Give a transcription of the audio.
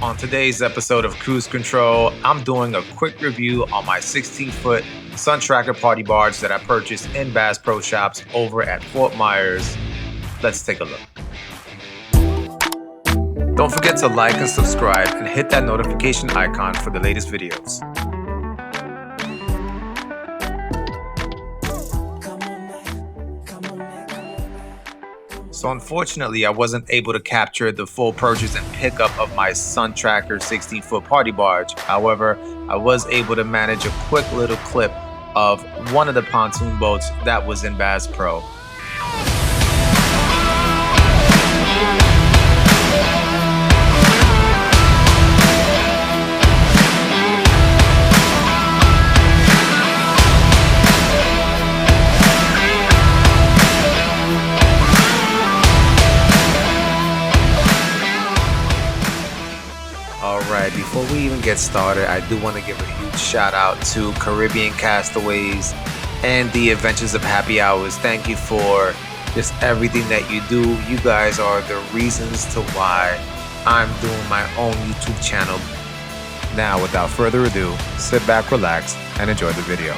On today's episode of Cruise Control, I'm doing a quick review on my 16-foot Suntracker Party Barge that I purchased in Bass Pro Shops over at Fort Myers. Let's take a look. Don't forget to like and subscribe and hit that notification icon for the latest videos. So unfortunately, I wasn't able to capture the full purchase and pickup of my Suntracker 16-foot party barge. However, I was able to manage a quick little clip of one of the pontoon boats that was in Bass Pro. Alright, before we even get started, I do want to give a huge shout out to Caribbean Castaways and the Adventures of Happy Hours. Thank you for just everything that you do. You guys are the reasons to why I'm doing my own YouTube channel. Now, without further ado, sit back, relax, and enjoy the video.